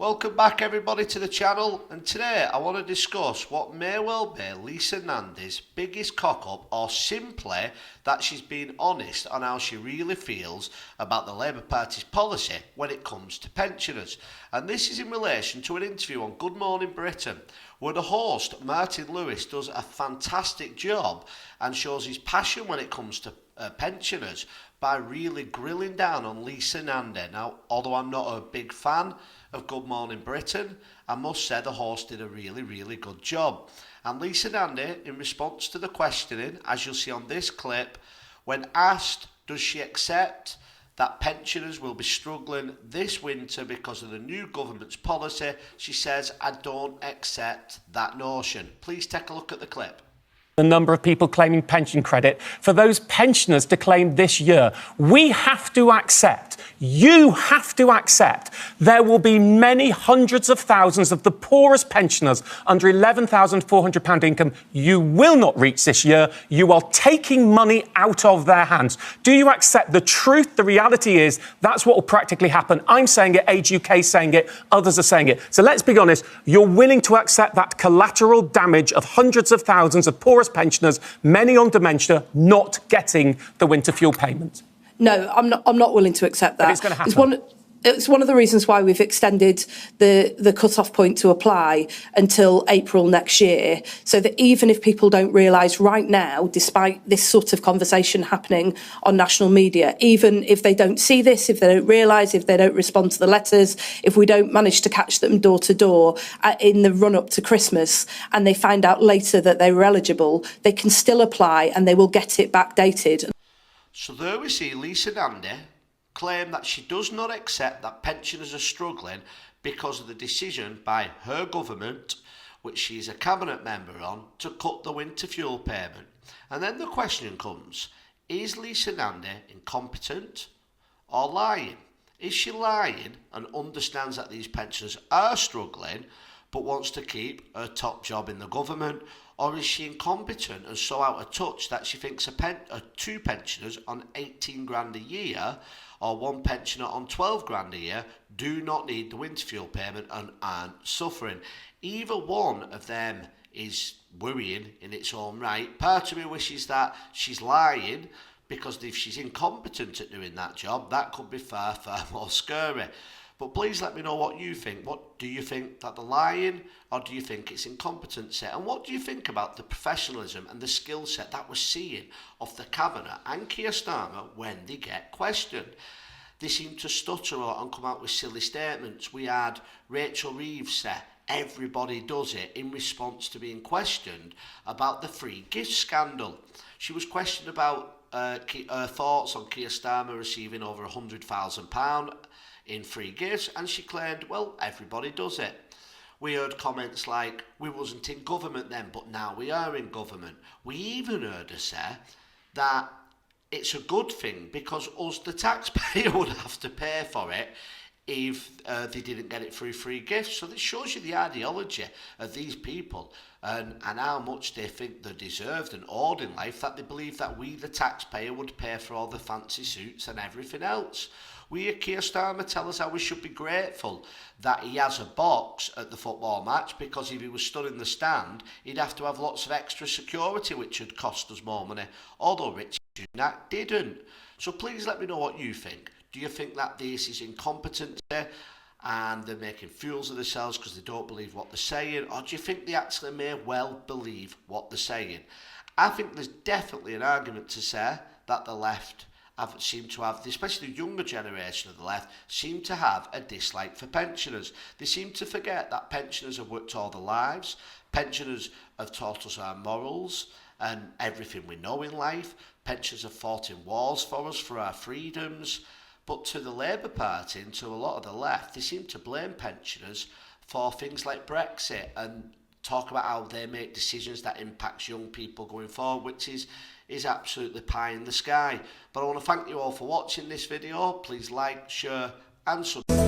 Welcome back everybody to the channel, and today I want to discuss what may well be Lisa Nandy's biggest cock-up, or simply that she's been honest on how she really feels about the Labour Party's policy when it comes to pensioners. And this is in relation to an interview on Good Morning Britain, where the host Martin Lewis does a fantastic job and shows his passion when it comes to pensioners by really grilling down on Lisa Nandy. Now, although I'm not a big fan of Good Morning Britain, I must say the host did a really good job. And Lisa Nandy, in response to the questioning, as you'll see on this clip, when asked does she accept that pensioners will be struggling this winter because of the new government's policy, she says, "I don't accept that notion." Please take a look at the clip. The number of people claiming pension credit for those pensioners to claim this year. We have to accept, you have to accept, there will be many hundreds of thousands of the poorest pensioners under £11,400 income you will not reach this year. You are taking money out of their hands. Do you accept the truth? The reality is that's what will practically happen. I'm saying it, Age UK is saying it, others are saying it. So let's be honest, you're willing to accept that collateral damage of hundreds of thousands of poorest pensioners, many on dementia, not getting the winter fuel payment? No, I'm not willing to accept that. But it's going to happen. It's one of the reasons why we've extended the cut-off point to apply until April next year, so that even if people don't realise right now, despite this sort of conversation happening on national media, even if they don't see this, if they don't realise, if they don't respond to the letters, if we don't manage to catch them door to door in the run-up to Christmas, and they find out later that they were eligible, they can still apply and they will get it backdated. So there we see Lisa Nandy claim that she does not accept that pensioners are struggling because of the decision by her government, which she is a cabinet member on, to cut the winter fuel payment. And then the question comes, is Lisa Nandy incompetent or lying? Is she lying and understands that these pensioners are struggling but wants to keep her top job in the government? Or is she incompetent and so out of touch that she thinks two pensioners on 18 grand a year or one pensioner on 12 grand a year do not need the winter fuel payment and aren't suffering? Either one of them is worrying in its own right. Part of me wishes that she's lying, because if she's incompetent at doing that job, that could be far more scary. But please let me know what you think. What do you think, that they're lying, or do you think it's incompetency? And what do you think about the professionalism and the skill set that we're seeing of the Cabinet and Keir Starmer when they get questioned? They seem to stutter a lot and come out with silly statements. We had Rachel Reeves say, "Everybody does it," in response to being questioned about the free gift scandal. She was questioned about her thoughts on Keir Starmer receiving over £100,000 in free gifts, and she claimed, well, everybody does it. We heard comments like, we wasn't in government then, but now we are in government. We even heard her say that it's a good thing because us, the taxpayer, would have to pay for it if they didn't get it through free gifts. So this shows you the ideology of these people and how much they think they're deserved and owed in life, that they believe that we, the taxpayer, would pay for all the fancy suits and everything else. We hear Keir Starmer tell us how we should be grateful that he has a box at the football match, because if he was stood in the stand, he'd have to have lots of extra security, which would cost us more money, although Richard Sunak didn't. So please let me know what you think. Do you think that this is incompetency and they're making fools of themselves because they don't believe what they're saying, or do you think they actually may well believe what they're saying? I think there's definitely an argument to say that the left seem to have, especially the younger generation of the left, seem to have a dislike for pensioners. They seem to forget that pensioners have worked all their lives. Pensioners have taught us our morals and everything we know in life. Pensioners have fought in wars for us, for our freedoms. But to the Labour Party and to a lot of the left, they seem to blame pensioners for things like Brexit and talk about how they make decisions that impacts young people going forward, which is absolutely pie in the sky. But I want to thank you all for watching this video. Please like, share and subscribe.